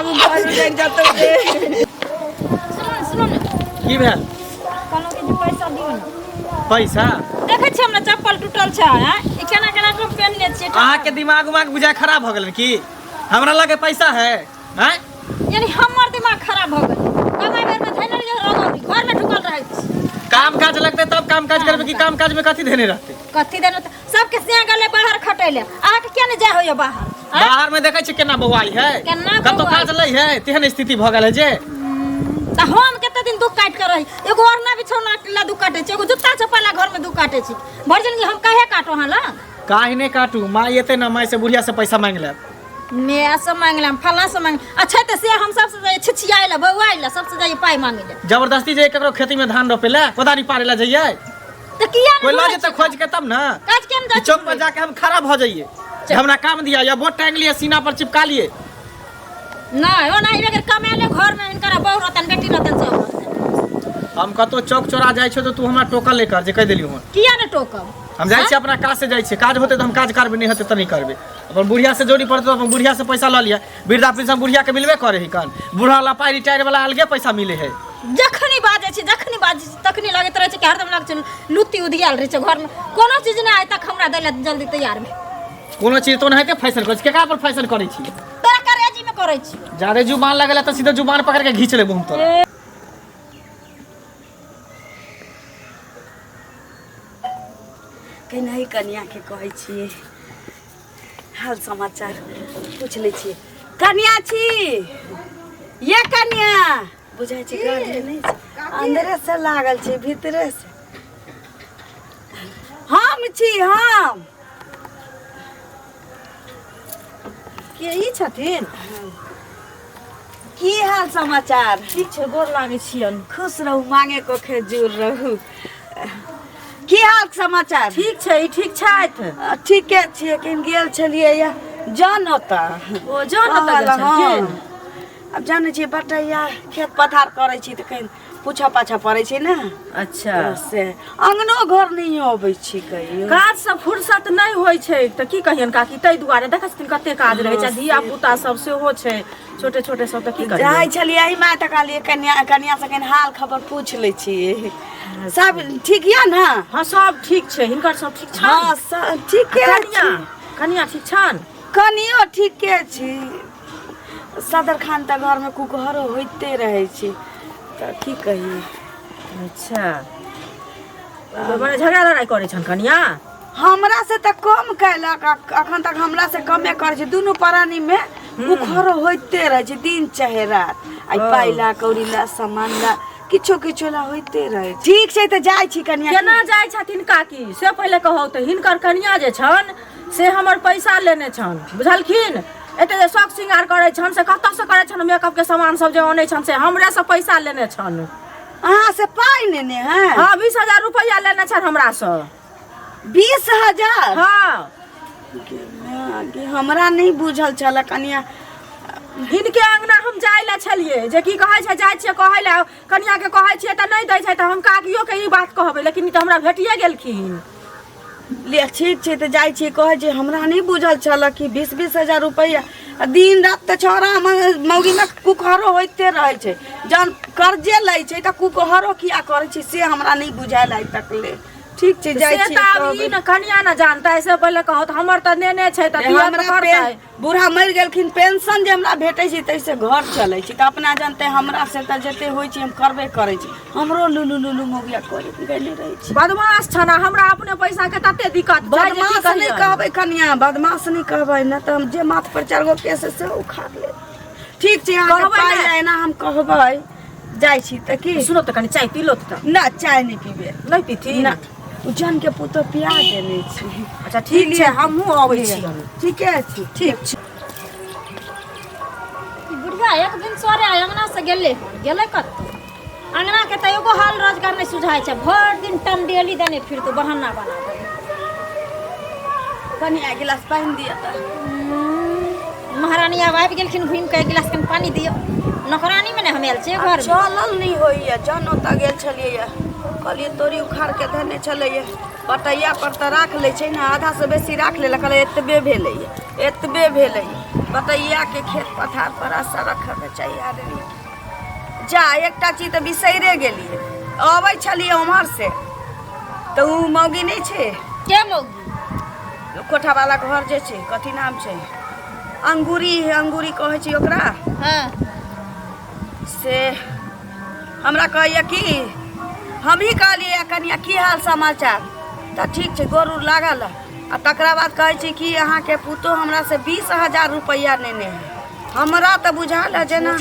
बाबू घर में देख जाते रे। सुनो ना की भेल? कहलो कि जे पैसा दियो ना। पैसा देखे छी हमरा चप्पल टूटल छै हैं ई केना केना के पहनने छियै अहाँ के दिमाग उमाग बुझाय खराब भ गेल की? हमरा लगे पैसा है हैं? यानी हमर दिमाग खराब भ गेल कमाई बेर में धैले रहोगी घर में ढुकल रहै छी काम काज लगते तब काम काज करबे की काम काज में कथी देने रहते? कथी देन सबके से गले बाहर खटैले आहा के केने जा होय बाहर बाहर में देखै छी केना बौआई है केना कतो काज लै है तेहन स्थिति भ गेल है जे त हम केते दिन दुख काट के रही एगो ओढ़ना बिछौना ला दुख काटे छी एगो जूता चप्पल घर में दुख काटे छी भर जिंदगी हम काहे काटो हला काहे ने काटू माँ एते ना माँ से बुढ़िया से पैसा मांग ले मैं सब मांगला फला से मांग अच्छा त से हम सबसे जाय छिछियाइला बौआइला सबसे जाय पाई मांगले जबरदस्ती जे ककरो खेती में धान रोपेला कोदारी पारेला जइए त किया कोई लऽ जेते खोज के तब ना काज केन जा चौक पर जाके हम खड़ा भ जाइए हमरा काम दिया या बोट टांग लिए सीना पर चिपका लिए नहीं ओ नहीं अगर कमाले घर में इनकरा बहु रतन बेटी रतन सब हम कतो चौक चौरा जाय छो तो तू हमरा टोकल लेकर जे कह देलियो हम किया न टोकब हम जाय छी अपना काज से जाय छी काज होते तो हम काज करबे नहीं होते तो नहीं करबे अपन बुढ़िया से जोड़ी पड़ते तो अपन बुढ़िया से पैसा ल लिया वृद्धा पेंशन बुढ़िया के मिलबे करे ही कान बूढ़ा वाला पाई रिटायर वाला अलगे पैसा मिले है जखनी बाजे छी तखनी लागत रहे छै कि हरदम लागत छै लुत्ती उधियाल रहे छै घर में कोनो चीज नै आइ तक हमरा दैले जल्दी तैयार में कोनो चीज तो नहीं के फैशन कर केकरा पर फैशन करे छी तोरा करेजी में करे छी जारे जुबान लगेला तो सीधा जुबान पकड़ के घींच लेबो हम तो के नहीं कन्या के कहै छिए हाल समाचार पूछ ले छिए कन्या छी ये कन्या बुझाय छी घर में नहीं छी अंदर से लागल छी भीतर से हम छी हम के ई छथिन की हाल समाचार ठीक छै गोर लागे छियन खुश रहू मांगे को खेजूर रहू की हाल समाचार ठीक छै ई ठीक छैथ ठीके छिए किन गेल छलिए या जानता ओ जानता गेल छथिन अब जाने छी बटैया खेत पथार करे छी त कहीं पूछा पाछा पड़े छी ना अच्छा से अंगनो घर नहीं होबै छी कहियो काज से फुर्सत नहीं होय छै त की कहियन काकी तै दुआरे देखै छथिन कते काज रहै छै धिया पुता सब सेहो छै छोटे छोटे सब त की करियै जाय छलिए एही माय त कहलिए कन्या से कहीं हाल खबर पूछ ले छी सब ठीक या ना हां सब ठीक छै हिनकर सब ठीक छन हां सब ठीके कन्या ठीक छन कनियो ठीके छी सदर खान त घर में कुकहरो होइते रहे छी त की कही अच्छा बड़ा झगड़ा लड़ाई करे छन कन्या हमरा से त कम कैलक अखन तक हमरा से कमे करे छी दुनु प्राणी में कुकहरो होइते रहे छी दिन चाहे रात आई पाइला कौड़ीला सामानला किछो किछो ला होइते रहे ठीक छै त जाय छी कन्या केना जाय छथिन काकी से पहिले कहौ त हिनकर कन्या जे छन से हमर पैसा लेने छन बुझलखिन एते जे शौक श्रृंगार करे छन से कत से करे छन मेकअप के सामान सब जे आनै छन से हमरे से पैसा लेने छन अहाँ से पाई लेने हैं हां 20000 रुपया लेने छन हमरा से 20000 हां हमरा नहीं बुझल छल कन्या हिनके अंगना हम जाइला छलिए जे की कहै छै जाय छिए कहैला कन्या के कहै छिए त नहीं दै छै त हम काकियो के ई बात कहबै लेकिन ई त हमरा भेटिए गेलखिन ले ठीक छै त जाय छी कहै जे हमरा नहीं बुझल छल कि 20,000 रुपया दिन रात त छोरा मौगी में कुकहरो होइते रहे छै जन कर्जे लै छै त कुकहरो किया करे छै से हमरा नहीं बुझायल आइ तक ले ठीक छै जाय छी से त ई न कन्या न जानता ऐसे पहिले कहत हमर त नेने छै त दिया त करतै बूढ़ा मर गेलखिन पेंशन जे हमरा भेटै छै तैसे घर चलै छै त अपना जानते हमरा से त जते होय छै हम करबे करै छी हमरो लुलु लुलु मौगिया करे गेले रहै छै बदमाश छना हमरा अपने पैसा के तते दिक्कत बदमाश नहीं कहबै कन्या बदमाश नहीं कहबै न त हम जे माथ पर 4 गो केस से उखाड़ ले ठीक छै अहाँ के पाई लेना हम कहबै जाय छी त की सुनो त कनी चाय पी लो त ना चाय नहीं पीबे नहीं पीथी ना उजन के पुतो पिया देने छी अच्छा ठीक छै हमहु आबै छी ठीके छी ठीक छै बुढ़िया एक दिन सोरे अंगना से गेले कत अंगना के त एगो हाल रोजगार नहीं सुझाय छै भर दिन टंडेली देने फिर तो बहाना बना कन्या गिलास पानी दिया त महारानी आबि गेलखिन घुम के गिलास कन पानी दियो नौकरानी में हम आयल छियै घर चलल नहीं होइया जन ओता गेल छलिए कहलिए तोरी उखाड़ के धने चलैया पटैया पर त राख ले छै ना आधा से बेसी राख ले कहले एतबे भेलैया एतबे भेलै बतैया के खेत पथार पर आशा रखऽके चाहिए आदमी जा एकटा चीज तऽ बिसैरे गेलियै अबै छलियै उम्हर से तऽ उ मौगी नहीं छै के मौगी कोठा वाला घर जे छै कथी नाम छै अंगूरी कहै छी ओकरा हाँ से हमरा कहैया कि हम ही कहलियै कनिया की हाल समाचार तऽ ठीक छै गोर उर लागल आ तकरा बाद कहै छी कि अहाँके पुतो हमरा से 20,000 रुपैया नेने है हमरा तऽ बुझाल है जेना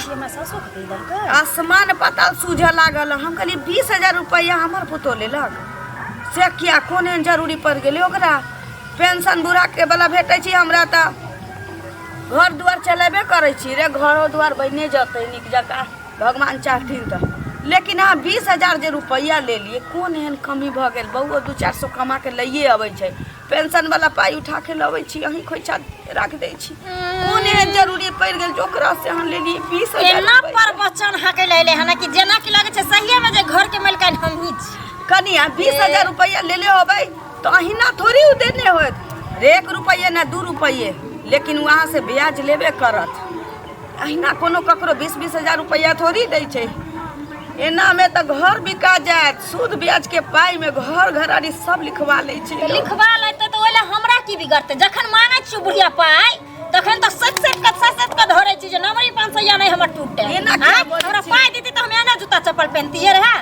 आसमान पाताल सूझऽ लागल हम कहलियै 20,000 रुपैया हमर पुतो लेलक से किया कोन एहन जरूरी पड़ि गेलै ओकरा पेंशन बूढ़ा के वाला भेटै छी हमरा तऽ घर दुआर चलेबे करै छी रे घरो दुआर बने जतै नीक जकाँ भगवान चाहथिन तऽ लेकिन अहाँ 20,000 जे रुपैया ले लिए कोन एहन कमी भऽ गेल बउआ 200-400 कमा के लइए अबै छै पेंशन वाला पाई उठा के लबै छी अहीं खोइछा राख दै छी कोन एहन जरूरी पड़ि गेल ओकरा से अहाँ ले लिए 20,000 एना पर बचन हाके ले हन कि जेना कि लागे छै सहिए में जे घर के मालिकाइन हम ही छी कनिया 20,000 रुपैया ले ले होबै तो अहिना थोड़ी उ देने होत 1 रुपैया ना 2 रुपैये लेकिन वहाँ से ब्याज लेबे करत अहिना कोनो ककरो 20,000 रुपैया थोड़ी दै छै एना में तो घर बिका जात सूद ब्याज के पाई में घर घरारी सब लिखवा ले छै लिखवा लेते तो ओले हमरा की बिगड़ते जखन मांगे छी बुढ़िया पाई तखन तो सच के धरे छी जे नमरी 500 नहीं हमर टूटे एना क्या बोलै हमरा छी? पाई देती तो हम एना जूता चप्पल पहनती रहे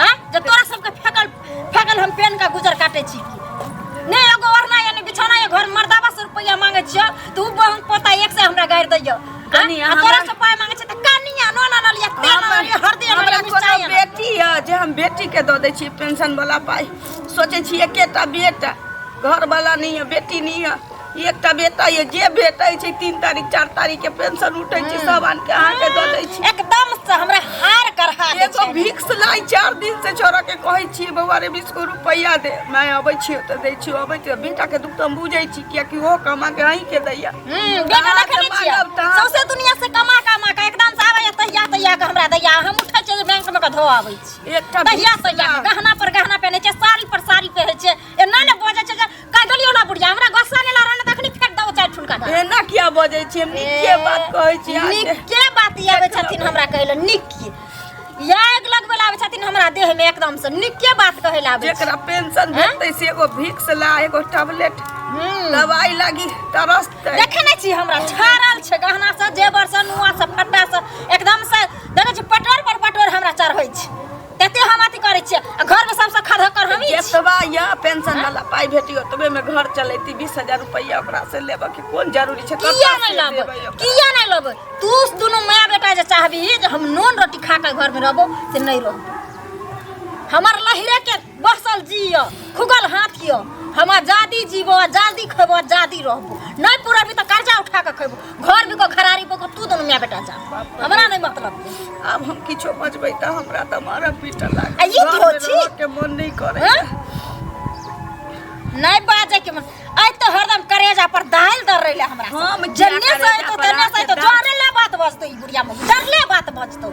हां जे तोरा सबके फेकल हम पेन का गुजर काटे छी नहीं एगो ओढ़ना या नहीं बिछौना या घर मर्दाबा 100 रुपया मांगे छियो तू बहु पोता एक से हमरा गाड़ दैयो कनिया तोरा से पाई मांगे छी त कनिया न लिया तेल हरदी हमरा कोनो बेटी है जे हम बेटी के दऽ दै छी पेंशन वाला पाई सोचे छी एकेटा बेटा घर वाला नहीं है बेटी नहीं है एकटा बेटा ये जे भेटै छै 3 तारीख 4 तारीख के पेंशन उठै छै सब आन के अहाँ के दऽ दै छी एकदम से हमरा हार करहा दे एगो भिक्स लाई 4 दिन से छोरा के कहै छी बउआ रे 20 रुपैया दे मैं अबै छी त दै छी अबै त बेटा के दुख त हम बुझै छी किया कि वो कमा के अहीं के दैया बेटा रखने छियै सौसे दुनिया से कमा के एकदम से आबै तहिया के हमरा दैया हम उठै छै बैंक में के धो आबै छी एकटा तहिया गहना पर गहना पहने छै साड़ी पर साड़ी पहने छै एना ने बजे छै जे कह गलियो ना बुढ़िया हमरा गोस्सा ने लारा तखनी फेर दो चार ठुलका एना किया बजै छी हम निके बात कहै छी निके बात आबै छथिन हमरा कहैले निके याग लगबे आबै छथिन हमरा देह में एकदम से निके बात कहैले आबै जेकरा पेंशन भेटै से एगो भिक्स ला एगो टैबलेट दवाई लागी तरसतै देखे नै छी हमरा छारल छै गहना से जेवर से नुआ से फट्टा से एकदम से देखे छी पटोर पर पटोर हमरा चढ़ै छै तते हम अथी करै छियै घर में सबसे खधकर हम जेतबा या पेंशन वाला पाई भेटियो तबे में घर चलैती 20,000 रुपैया ओकरा से लेबा के कोन जरूरी छै किया नहीं लेबै तू दुनू माय बेटा जे चाहबी जे हम नून रोटी खा के घर में रहबो से नहीं रहबो हमर लहिरे के बसल जियो खुगल हाथियो हम आजादी जीवो आजादी खबो आजादी रहबो नहीं पूरा भी तो कर्जा उठा के खबो घर भी को खरारी को तू दोनों मियां बेटा जा हमरा नहीं मतलब अब हम किछो बचबै त हमरा त मारा पीटा लाग आ ई की हो छी के मन नहीं करे नहीं बाजे के मन आई तो हरदम करेजा पर दाल दर रहले हमरा हम जन्ने से तो तन्ने से तो जोरे ले बात बजतो ई बुढ़िया में डरले बात बजतो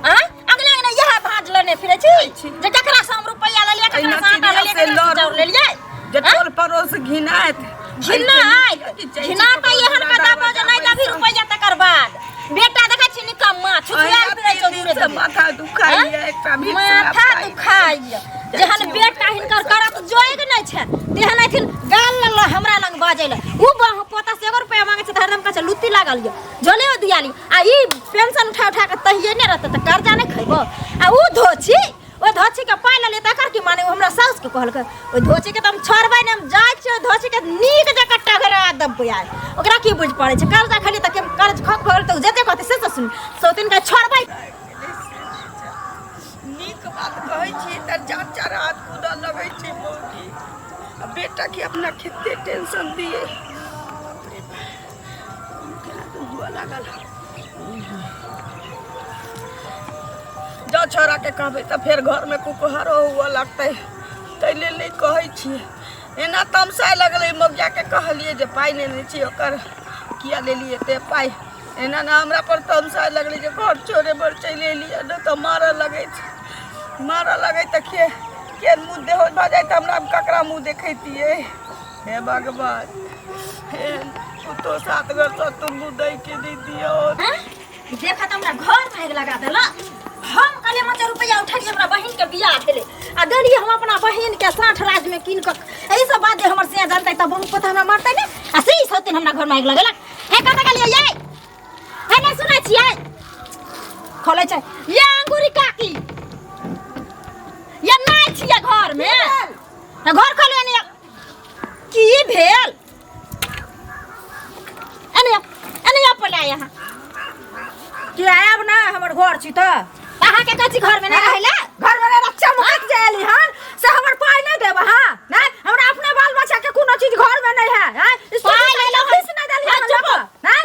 हां अगले ने यह भाज लेने फिरे छी जे ककरा से हम रुपया ले लिया ककरा से आटा ले लिया चाउर ले लिया जे टोल पड़ोस घिनात घिनात एहन कदा बजे नहीं दभी रुपया तकर बाद बेटा देखै छी निकम्मा छुछिया फिरे छै दूरे से माथा दुखाइए एकटा भी माथा दुखाइए जहन बेटा हिनकर करत जोइग नै छै तेहन अथिन गाल ल हमरा लंग बाजैले उ पोता से 1 रुपया मांगे छै त हरदम कहै छै लुत्ती लागल य जले दियाली आ ई पेंशन उठा के तहिए नै रहत त कर्जा नै खइबो आ उ धोची ओ धोची के पाइ ले तकर की माने हमरा साउस के कहलक ओ धोची के त हम छोड़बै नै हम जाय छी धोची के नीक जका टगरा दब आय ओकरा की बुझ पड़े छै कर्जा खाली त के कर्ज खक भर त जते कहते से सुन सौतिन का छोड़बै नीक बात कहै छी त चार हाथ कूदऽ लगै छै मौगी अब बेटा के अपना खेते टेंशन दिए हुआ लागल जो छोरा के कहबै त फेर घर में कुकुहरो हुआ लगतै तै लेल नहीं कहै छी एना तमसाए लगलै मौगिया के कहलिए जे पाई नहीं छी ओकर किया लेलिए ते पाई एना ना हमरा पर तमसाए लगलै जे घर छोड़े बर चलि एलिए न त मारऽ लगै त के मुँह देहो भ जाए त हमरा ककरा मुँह देखैतिए हे भगवान हे तो 7 घर से तुम बुदई के दी दियो देखा त हमरा घर में आग लगा देला हम कले मतलब रुपया उठा के हमरा बहिन के बियाह भेले आ देलिए हम अपना बहिन के 60 राज में किन के एही सब बात हमर से जानतै त बहुत पता हमरा मारतै ने आ सही सौतिन हमरा घर में आग लगेला हे कत गेलिए ये हे नै सुनै छियै खोले छै ये अंगूरी काकी ये नै छियै घर में घर खोले ने की भेल एने पला यहाँ कि आयब ना हमर घर छी त अहाँ के कथि घर में नहीं रहला घर में रक्षा मत जायली हन से हमर पाई नहीं देब हां नहीं हमरा अपने बाल बच्चा के कोनो चीज घर में नहीं है हैं पाई ले लो किस नहीं देली हम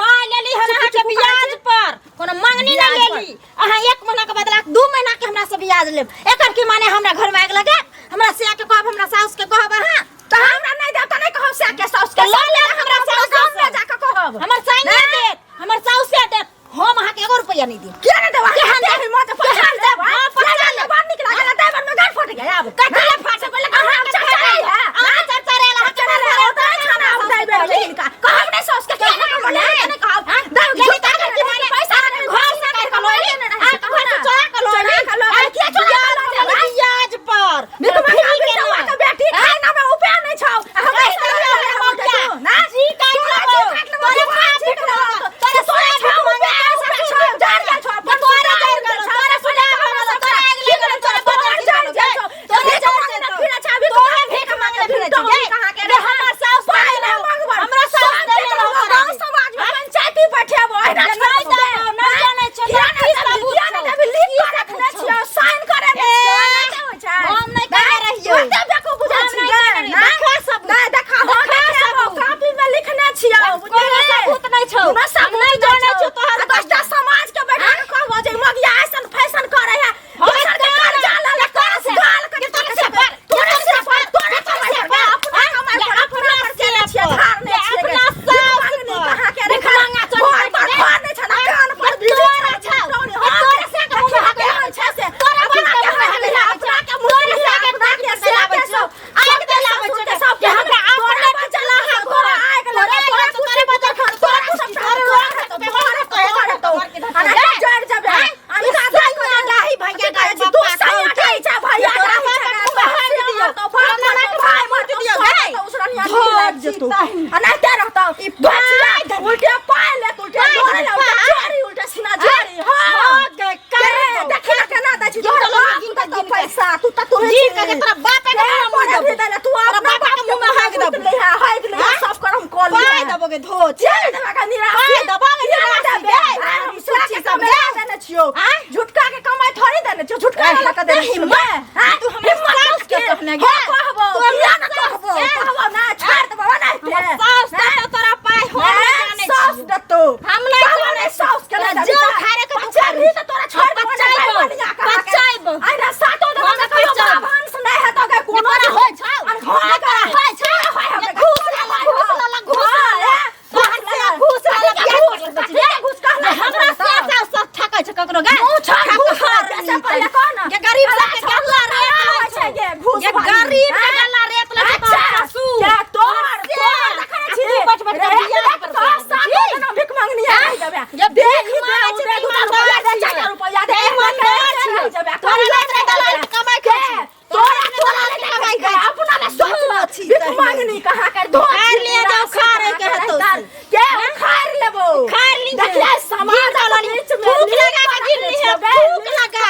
पाई लेली हन अहाँ के ब्याज पर कोनो मांगनी ना लेली अहाँ 1 महीना के बदला 2 महीना के हमरा से ब्याज लेब एकर की माने हमरा घर में आग लगा हमरा से के कहब हमरा सास के कहब हां त हमरा नहीं देब त नहीं कहब से के सास के ले ले हमरा सास में जाके कहब हमर साइन दे हमर सास से दे हम अहाँ के 1 रुपया नहीं दी क्या नहीं देबा केहन दे मत पहचान दे पहचान ले बात निकला गेला ड्राइवर में गाड़ फट गया अब कथि ले फाटे पहले कहां चढ़ा है हां चढ़ा ला चढ़ा ला तो खाना हम दे बेली इनका कहब नहीं सास के कहब नहीं कहब दे गेली त के माने पैसा घर से कर के लोई आ घर से चोरा के लोई आ के चोरा ब्याज पर मेरे को के बेटी खाना में उपाय नहीं छौ हम पैसा ना जी काट लो तोरे मां ठीक लो तोरे सोया झुटका के कमाई थोड़ी देने छो झुटका वाला का देने छो हां तू हमरे सास के अपने गे कहबो तू ना कहबो ना छोड़ दे बाबा ना सास त तोरा पाई हो जाने सास द तो हम नहीं जाने सास के ना जो खारे के चली त तोरा छोड़ बचाइबो आई ना सातो दे ना कहियो भांस नहीं है तो के कोनो ना होय छौ होय का होय छौ हम घूस ला घूस हमरा से सब ठकै छ ककरो गे जैसे पहले कौन के गरीब सब के गल्ला रेत छै गे घूस के गरीब के गल्ला रेत ले सासू के तोर देखै छी बच के भिख मांगनी है जबे ये देख दे 2000 रुपया दे तोरा ले दलाल कमाई के तोरा ले कमाई के अपना ले सोच छी भिख मांगनी कहां के खार ले जाओ खारे के हेतो के खार लेबो खार ली देखले सामान बीच में भूख लगा के गिरनी है भूख लगा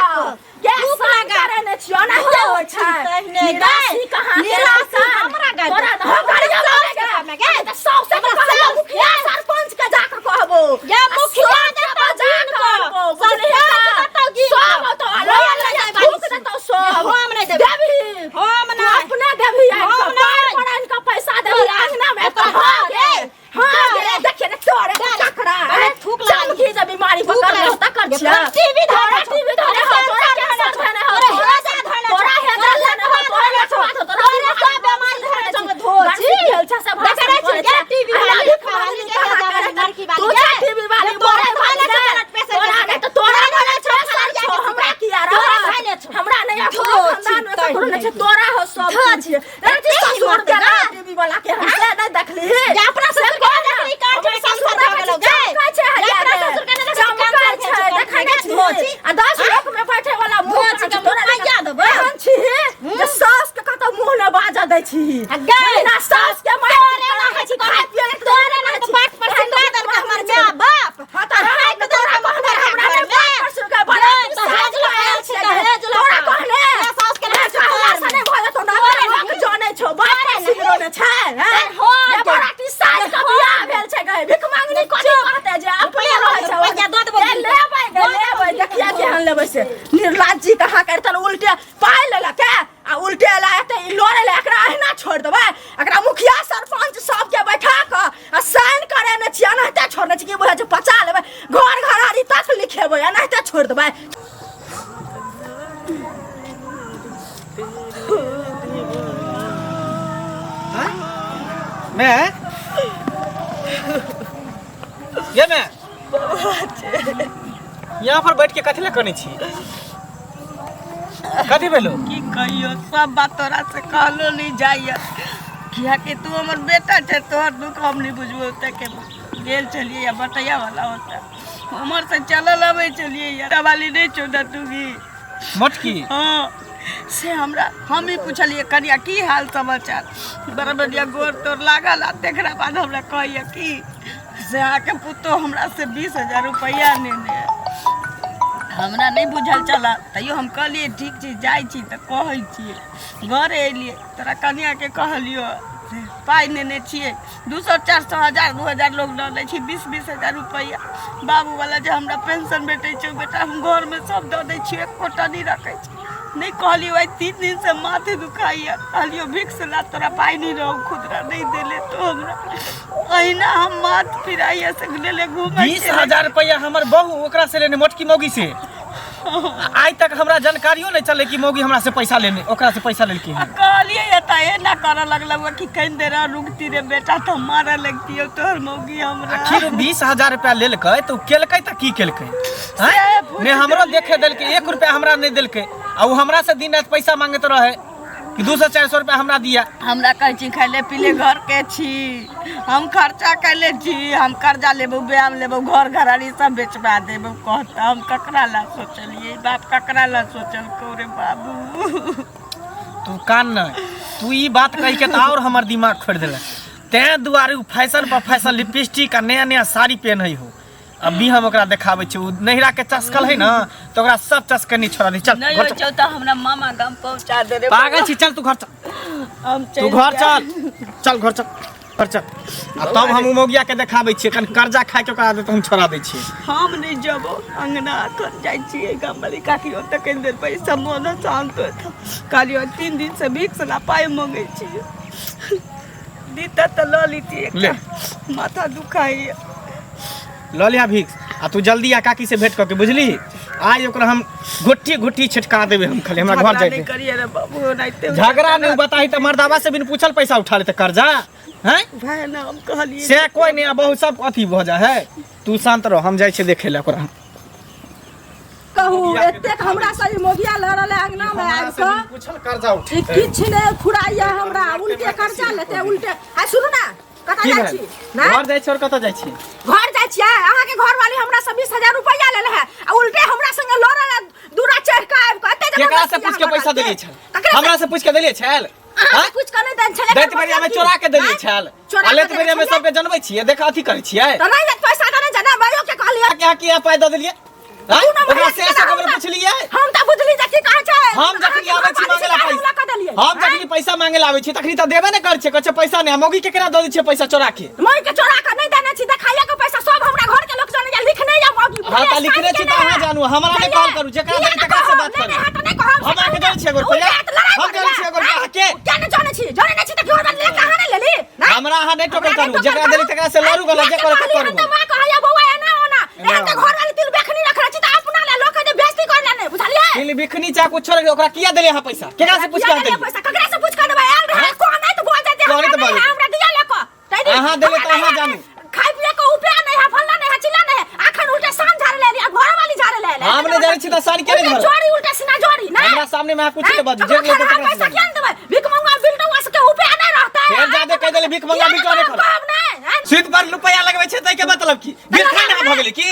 के भूख लगा रे ने छियो ना हो छै निराशी कहां निराशी हमरा गे तोरा हो गाड़िया में गे त सबसे कहबो मुखिया सरपंच के जाके कहबो ये मुखिया के जान कहबो सरपंच बताओ की सब तो ले जाय भूख दे तो सो हम नहीं देबी हम ना अपने देबी हम ना इनका पैसा देबी अंगना में तो हां गे देखिए ना तोरे टकरा अरे थूक लगा की जब बीमारी पकड़ होता कर छ टीवी धरे हो तोरा के ना धरे हो तोरा हे धरे हो तोरा सब बीमारी धरे संग धोची भेल छ सब देखे छी टीवी वाली खाली के लड़की वाली के टीवी वाली तोरे भाले गलत पैसे के तो तोरा धरे छ हमरा किया तोरा भाले छ हमरा नहीं खानदान में कोनो नहीं छ तोरा हो सब छी रे ससुर के टीवी वाला के हमसे नहीं देखली जे अपना ससुर के देखली काट के संसार हो गेलो गे जे अपना ससुर के देखली चमकार छै देखै नै छी आ 10 लोक में बैठे वाला मोच के मुखैया देबै हम छी जे सास के कत मुंह न बाजा दै छी गे ना सास के मार तोरे ना छै तोरे ना छै बात पर सिंदा दर के हमर माय बाप हता है के तोरा कहने हमरा बाप ससुर के बड़ा दहेज लगायल छै दहेज तोरा कहने सास के ना से नहीं भले तो ना लोक जाने छौ बात सिरो ने छै हो ये बराती सास के बियाह भेल छै गे भिख मांगनी कोनी कहते जे अपने रहै छै पैसा दऽ देबै लेबै देखिया केहन लेबै से निर्लज्जी कहाँ करतन उल्टे पाइ लेला के आ उल्टे ला एते ई लोरे ले एकरा अहिना छोड़ देबै एकरा मुखिया सरपंच सब के बैठा क आ साइन करे ने छिया एनाहिते छोड़ने छी कि बुझा जे पचा लेबै घर घरारी तक लिखेबै एनाहिते छोड़ देबै मैं ये मैं यहाँ पर बैठ के कथी ला करने छी कथी भेलो की कहियो सब बात तोरा से कहलो नहीं जाइए किया कि तू हमर बेटा छै तोहर दुख हम नहीं बुझबो ते के गेल चलिए या बटैया वाला होता हमर से चलल अबै चलिए या वाली नहीं चोदा तू की मटकी हाँ से हमरा हम ही पूछलिए कनिया की हाल समाचार बड़ा बढ़िया गोर तोर लागल आ तेकरा बाद हमरा कहिए कि से आके पुतो हमरा से 20,000 रुपया ने हमरा नहीं बुझल चला तैयो हम कहलिए ठीक छी जाइ छी त कहै छी घर एलिए तोरा कनिया के कहलियो पाई नेने छिए 200-400,000 2,000 लोग न लै छी 20,000 रुपया बाबू वाला जे हमरा पेंशन भेटै छै बेटा हम घर में सब दऽ दै छी एक कोटा नहीं रखै छी नहीं कहलियो भाई 3 दिन से माथे दुखाइए कहलियो भिक्स ला तोरा पाई नहीं रहो खुदरा नहीं देले तो हमरा अहिना हम माथ फिराइए से लेले घूमै 20,000 रुपया हमर बहू ओकरा से लेने मोटकी मौगी से आज तक हमरा जानकारियो नहीं चले कि मौगी हमरा से पैसा लेने ओकरा से पैसा लेलकी है कहलिए एता एना करे लगलौ कि कहीं देर रुकती रे बेटा तो मारे लगती हो तोहर मौगी हमरा आखिर 20,000 रुपया लेलकै तो केलकै त की केलकै ने हमरो देखे देलकै 1 रुपया हमरा नहीं देलकै आ उ हमरा से दिन रात पैसा मांगत रहे कि 200-400 रुपया हमरा दिया हमरा कहै छी खाइले पीले घर के छी हम खर्चा कैले छी हम कर्जा लेबो ब्याह लेबो घर घरारी सब बेचबा देबो कहता हम ककरा ला सोचलिए बाप ककरा ला सोचल को रे बाबू तू कान न तू ई बात कह के त और हमर दिमाग खोड़ देला ते दुआरे फैशन पर फैशन लिपस्टिक आ नया नया साड़ी पहन हो अभी हम ओकरा देखाबै छी उ नहिरा के चस्कल है ना तो ओकरा सब चस्कनी छोड़ा दे चल नहीं हो त हमरा मामा गाम पहुंचा दे रे पागल छी चल तू घर चल हम तू घर चल चल घर चल आ तब हम मौगिया के देखाबै छी कन कर्जा खाय के ओकरा हम छोड़ा दै छी हम नहीं जबो अंगना कर जाय छी गाम वाली काकी ओत कहीं देर पैसा मोना शांत हो कालियो 3 दिन से भिक्स ला पाए मांगे छी दीता त ल लीती ले माथा दुखाई ल लिया भिक्स आ तू जल्दी आ काकी से भेंट करके बुझली आज ओकरा हम घुट्टी छिटका देबे हम खाली हमरा घर जाए नहीं करिए रे बाबू नाइते झगड़ा नहीं बताई त मर्दावा से बिन पूछल पैसा उठा लेते कर्जा हैं भाई ना हम कहलिए से कोई नहीं बहुत सब अथी भ जा है तू शांत रह हम जाय छे देखे ले ओकरा कहू एतेक हमरा सही मोगिया लड़ल अंगना में आबि के पूछल कर्जा उठ ई किछ ने फुराइया हमरा उल्टे कर्जा लेते उल्टे आ सुनू ना कतऽ जाइ छी ना घर जाय छी और कतऽ जाय छी घर जाइ छियै अहाँ के घर वाली हमरा से 20,000 रुपया लेले है आ उल्टे हमरा संग लड़ल दूरा चढ़ के आबि के एते केकरा से पूछ के पैसा देलिए छल हमरा से पूछ के देलिए छल हां कुछ कर नहीं देन छले दैत बेरिया में चोरा के देलिए छल आ लेत बेरिया में सबके जनबै छियै देख अथी करै छियै त नहीं देत पैसा त नहीं जना भाइयों के कहलिए क्या किया पाय द देलिए हां ओकरा से खबर पूछलिए हम त बुझली जे की कह छै हम जखनी आबै छी मांगे ला पैसा हम जखनी पैसा मांगे ला आबै छी तखनी त देबे नै कर छै कछ पैसा नै मौगी केकरा द दै छै पैसा चोरा के मोई के चोरा के नहीं देने छी देखाइया के पैसा सब हमरा घर के लोग जाने या लिखने या मौगी हां त लिखने छी त अहाँ जानू हमरा नै कॉल करू जेकरा दे तकरा से बात करू हम आके जाय छी एगो रुपया हम जाय छी एगो रुपया के क्या न जाने छी त घर वाले ले कहां ने लेली हमरा अहाँ नै टोकल करू जेकरा देली तकरा से लड़ू गला जे करे त करू त मां कहया बौआ एना ओना एहन के घर वाले तिल बेखनी रखले छी त अपना ले लोग के बेइज्जती कर लेने बुझलिए तिल बिखनी चा कुछ छोड़ ओकरा किया देली हां पैसा केकरा से पूछ के देली पैसा ककरा से पूछ के देबै आल रहे को नहीं तो बोल देते हमरा दिया लेको अहाँ देले त अहाँ जानू खाइ पिए को उपया नहीं है फल्ला नहीं है चिल्ला नहीं है आखन उल्टे शान झाड़ ले लिया घर वाली झाड़ ले ले हम ने जाने छी त सारी के घर जोड़ी उल्टे सीना जोड़ी ना हमरा सामने में कुछ के बात जे ले पैसा क्या देबै भिख मंगवा बिल्डवा से के उपया नहीं रहता ढेर ज्यादा कह देले भीख मंगा भीख करे खा सूद पर रुपया लगबै छै तै के मतलब की भीख खाना भ गेलै की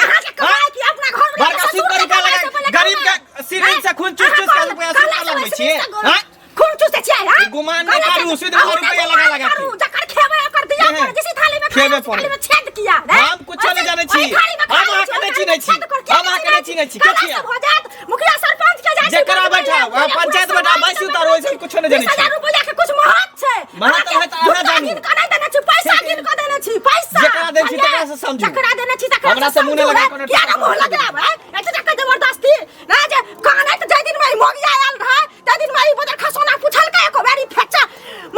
बड़का सूद पर रुपया लगा गरीब के सिरिंज से खून चूस चूस के रुपया सूद पर लगबै छी हां खून चूसते छियै हां गुमान नहीं करू सूद पर रुपया लगा के जकर खेबे ओकर दिया पर जैसे थाली में खेबे थाली में छेद किया हम कुछ नहीं जाने छी हम आ के नहीं छी हम आ के नहीं छी के किया हो जात मुखिया सरपंच के जाय जेकरा बैठा पंचायत बैठा बैसी उतार होय छै कुछ नहीं जाने छी 10,000 रुपया के कुछ महत्व छै महत्व है त अहाँ जानी कनै देने छी पैसा गिन क देने छी पैसा जेकरा देने छी तकरा से समझू जेकरा देने छी तकरा हमरा से मुंह नहीं लगा कोनो क्या ना मुंह लगाबै एते तक जबरदस्ती ना जे कानै त जाय दिन में मोगिया आयल रहा त दिन में बदर खसोना पूछल के एको बेरी फेचा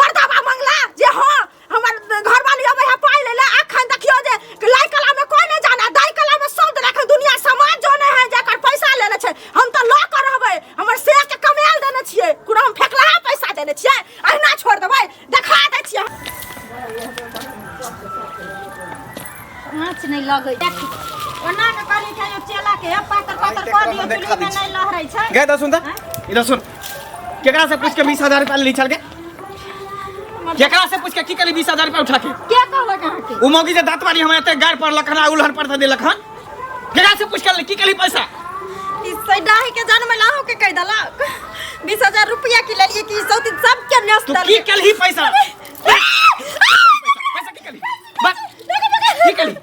मर्दाबा मंगला जे हां हमर घरवाली अब है पाई लेला अखन देखियो जे लाई कला में कोई नहीं जाना दाई कला में सब देख दुनिया समाज जोने है जेकर पैसा लेने छै हम त ल कर रहबै हमर से के कमाल देने छियै कुड़ा हम फेकला पैसा देने छियै अहिना छोड़ देबै देखा दै छियै आँच नहीं लगै ओना के कहली छै चेला के पातर पातर क दियो चुली में नहीं लहरै छै गे त सुन त इधर सुन केकरा से पूछ के 20,000 रुपया ले चल के केकरा से पूछ के की कली 20,000 रुपया उठा के के कहलक अहाँ के उ मौगी जे दांत वाली हम एते गाड़ पर लखना उलहन पर दे लखन केकरा से पूछ के की कली पैसा ई सैडाही के जन्म लाहो के कह दलक 20,000 रुपया के लिए की सौती सब के न्यस्त तू की कली पैसा पैसा की कली बस की कली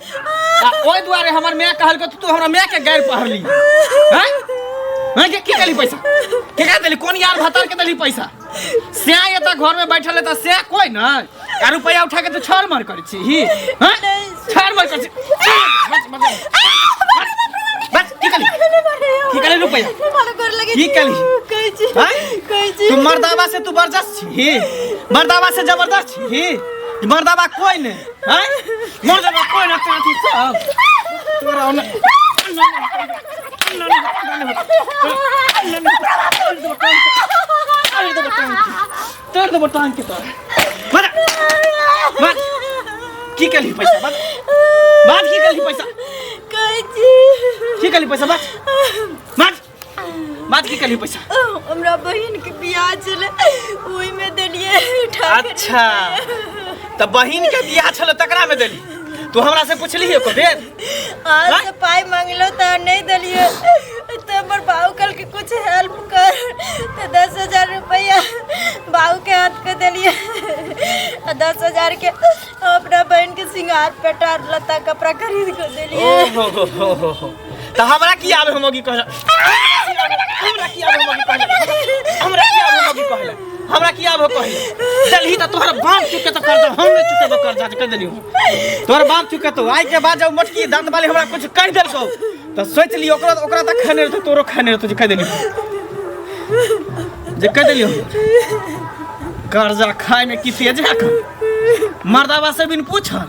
ओय दुआरे हमर मैं कहल के तू हमरा मैं के गाड़ पहरली हैं मैं के की कली पैसा केकरा देली कोन यार भतर के देली पैसा से एता घर में बैठल है त से कोई न आ रुपया उठा के तू छर मार कर छी ही हैं छर मार कर छी बस की कली रुपया की कली कहै छी तू मर्दावा से तू बर्दाश्त छी मर्दावा से जबरदस्त छी मर्दावा कोई नहीं हैं मर्दावा कोई न काठी सब तोरा तोड़ दो बटान के तो मत की कली पैसा बात की कली पैसा की कली पैसा बात की कली पैसा हमरा बहिन के बियाह छले ओई में देलिए अच्छा त बहिन के बियाह छले तकरा में देली तू हमरा से पूछली है को बेर आज से पाई मांगलो त नहीं देलिए त हमर बाऊ कल के कुछ हेल्प कर त 10,000 रुपया बाऊ के हाथ पे देलिए 10,000 के अपना बहन के सिंगार पेटार लता कपड़ा खरीद के देलिए ओहो त हमरा की आवे होगी कहला हमरा की आवे होगी कहला हमरा की आवे कहले चलही त तोहर बाप चुके त कर हम नहीं चुके तो कर जा कह देली तोहर बाप चुके तो आई के बाद जब मटकी दांत वाली हमरा कुछ कह देल को त सोच ली ओकरा त खाने तो तोरो खाने तो कह देली जे कह देली कर्जा खाए में की तेज है मर्दावा से बिन पूछल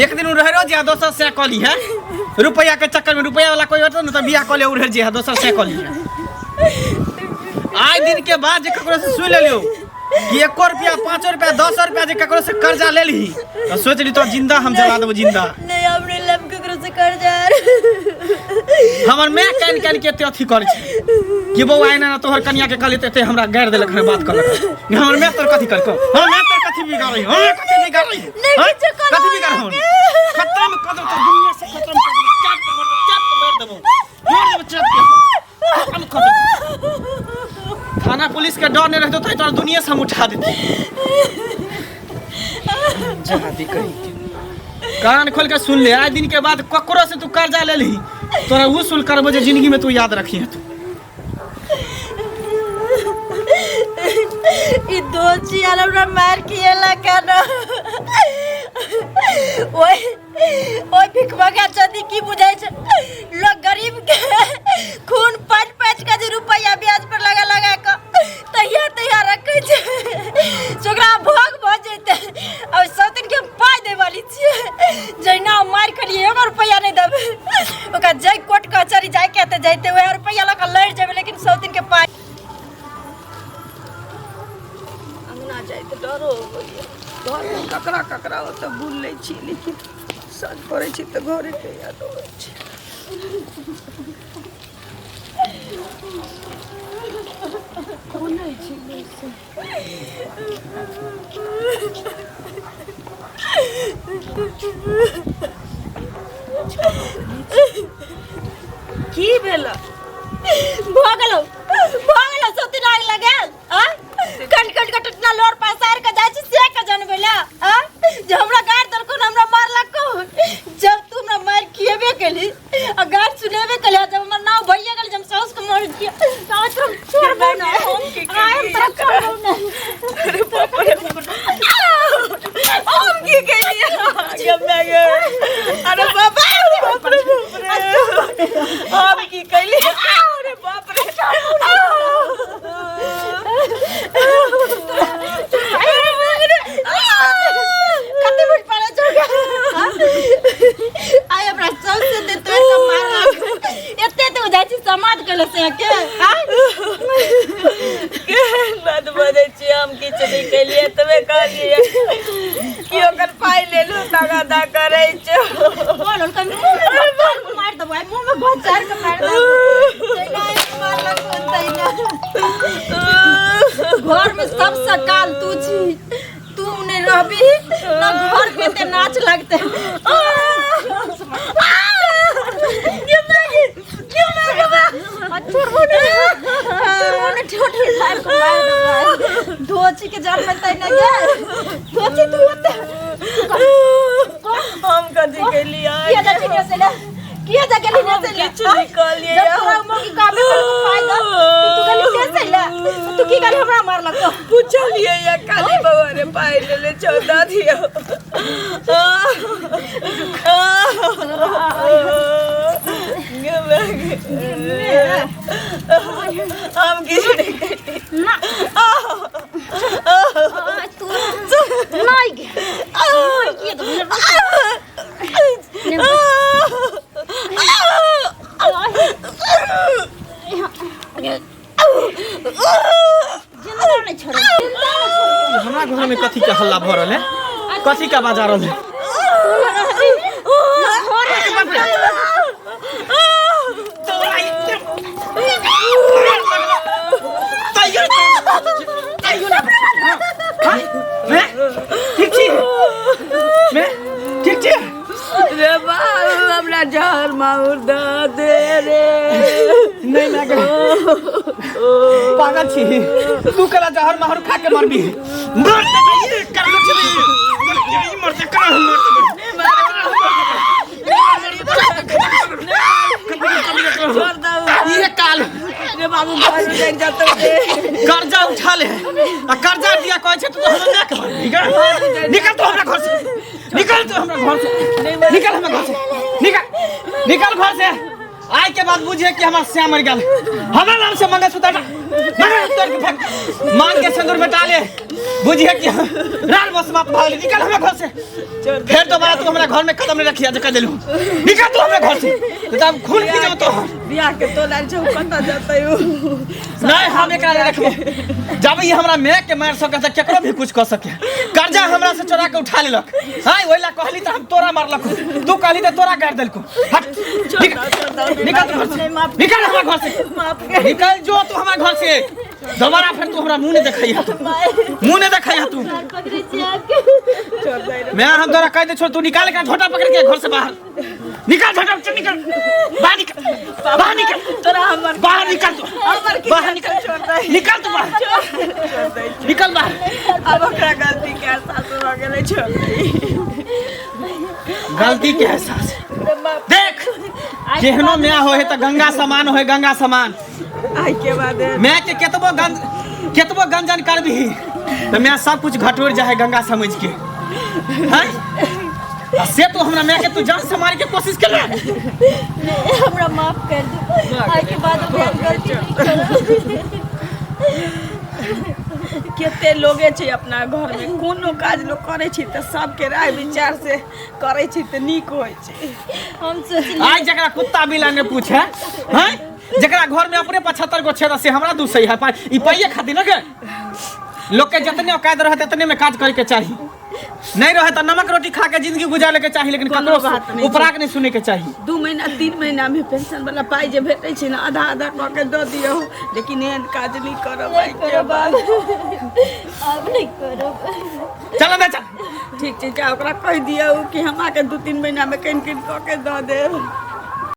एक दिन रह रो जे दोसर से कली है रुपया के चक्कर में रुपया वाला कोई होता न त बियाह कले उड़ जे दोसर से कली है आज दिन के बाद जे ककरो से सुन ले लियो कि 1 रुपया 5 रुपया 10 रुपया जे ककरो से कर्जा ले ली तो सोच ली तो जिंदा हम जला देबो जिंदा नहीं हमने लब ककरो से कर्जा हमर मैं कान के ते अथी कर छै कि बौ आइना न तोहर कन्या के कहले ते हमरा गाड़ देलक है बात करलक हमर मैं तोर कथी करको हम मैं तोर कथी बिगाड़ रही हम कथी बिगाड़ रही कथी बिगाड़ हम खत्म कर दो तो दुनिया से खत्म कर दो चाप मार देबो चाप खत्म कर दो थाना पुलिस के डर नहीं रहते तो तोरा दुनिया से हम उठा देते जहादी कहीं कान खोल के सुन ले आज दिन के बाद ककरो से तू कर्जा ले ली तोरा वसूल करबो जे जिंदगी में तू याद रखी है तू ई दोची हमरा मार किएला काना ओए भिखमगा चदी की बुझाई छै लोग गरीब के खून पाँच के रुपया ब्याज पर लगा के तैयार रखे छै जोकरा भोग भ जैते और सौतन के पाई दे वाली छियै जैना मार खलिए एगो रुपया नहीं देबे ओका जय कोर्ट कचहरी जाय के त जैते ओए रुपया लगा लड़ जेबे लेकिन सौतन के पाई अंगना जाय त डरो हो गया घर में ककरा हो त भूल ले छी लेकिन सच पड़े छी त घरे के याद हो छी की भेल भगलो सोती नाग लगे कट कट कट इतना लोर पैसार का जाय छी से का जनबेला जे हमरा गाड़ दलको हमरा मारलक जब तू हमरा मार खिएबे केली आ गाड़ सुनेबे केली जब हमर नाव भइए गेल जब साउस के मार दिया आज तुम छोड़बो ना हम तोरा छोड़बो ना अरे बाप रे हम की केलिए अरे बाप रे हम की केलिए अरे बाप रे कते मिनट पड़े छोड़ आय हमरा साउस से दे तोर का मार एते तो जाय छी समाज केले से के बात बजे छी हम किछ नहीं केलिए तबे कहलिए कि ओकर पाई ले लो तगादा करे छ बोल उनका मुंह मार दबो मुंह में बहुत चार का मार दबो मारलक घर में सबसे काल तू छी तू ने रहबी ना घर में ते नाच लगते धोची के जान में तई ना गे धोची तू होते हम कदी के लिए किया जाके नहीं से किया जाके नहीं से किछ निकाल लिए जब तोरा मोगी काबे कर फायदा तू गली कैसे ले तू की गली हमरा मारलक पूछलिए या काली बाबा रे पाई ले ले 14 दियो हम किछ नहीं ना तू नहीं गे ये तो हमरा घर में कथी के हल्ला भ रहल है कथी का बाजा रहल है ठीक छी ठीक छी रे बाबू हमरा जहर माउर दे रे नहीं लागे पागल छी तू कला जहर माहौर खा के मरबी मर दे कर छी मर दे कर छोड़ दो ये काल रे बाबू घर देख जाते कर्जा उठा ले आ कर्जा दिया कहै छै तू हमरा ना कर निकल तो हमरा घर से निकल तो हमरा घर से निकल हमरा घर से निकल घर से आय के बाद बुझे कि हमार श्याम मर गेल हमरा नाम से मंगलसूत्र मंगलसूत्र के फेंक मांग के सिंदूर बेटा ले बुझिए कि रान बसमा भाग निकल हमरा घर से फिर दोबारा तू हमरा घर में कदम नहीं रखिया जका देलू निकल तू हमरा घर से तब खून पी जाओ तो बियाह के तो लाल छौ कता जातै नहीं हम एकरा नहीं रखबो जब ये हमरा मैं के मार सके त केकरो भी कुछ क सके कर्जा हमरा से चोरा के उठा लेलक हां ओइला कहली त हम तोरा मारलक तू कहली त तोरा काट देलको हट निकल घर से निकल हमरा घर से निकल जो तू हमरा घर से दोबारा फिर तू हमरा मुंह नहीं देखाइया तू मुंह नहीं देखाइया तू मैं हम तोरा कह दे छोड़ तू निकाल के झोटा पकड़ के घर से बाहर निकल झोटा चल निकल बाहर निकल तोरा हमर बाहर निकल तू बाहर निकल छोड़ दे निकल तू बाहर निकल बाहर अब ओकरा गलती के एहसास हो गेलै छोड़ गलती के एहसास देख केहनो मैं होए त गंगा समान होए गंगा समान आई के बाद मैं के केतबो गंजन करबी तो मैं सब कुछ घटोर जाए गंगा समझ के हैं से तो हमरा मैं के तू जान से मारे के कोशिश कर हमरा माफ कर दे आई के बाद बयान करती केते लोगे छै अपना घर में कोनो काज लोग करे छी त सबके राय विचार से करे छी त नीक होय छै हम सोचली आज जकरा कुत्ता बिलान ने पूछे हैं जकरा घर में अपने 75 गो छेदा से हमरा दू सही है ई पाइए खातिर न के लोग के जितने औकात रहते उतने में काज करे के चाहिए, नहीं रहे तो नमक रोटी खा के जिंदगी गुजारे के चाहिए, लेकिन कोनो ककरो बात नहीं उपराग नहीं सुने के चाहिए। 2 महीना 3 महीना में पेंशन वाला पाई जे भेटै छै ना आधा आधा कऽ के दऽ दियौ, लेकिन एहन काज नहीं करब भाई के बात। अब नहीं करब। चल ना चल। ठीक छै, जा ओकरा कह दियौ कि हमरा के 2-3 महीना में कहीं कऽ के दऽ देब।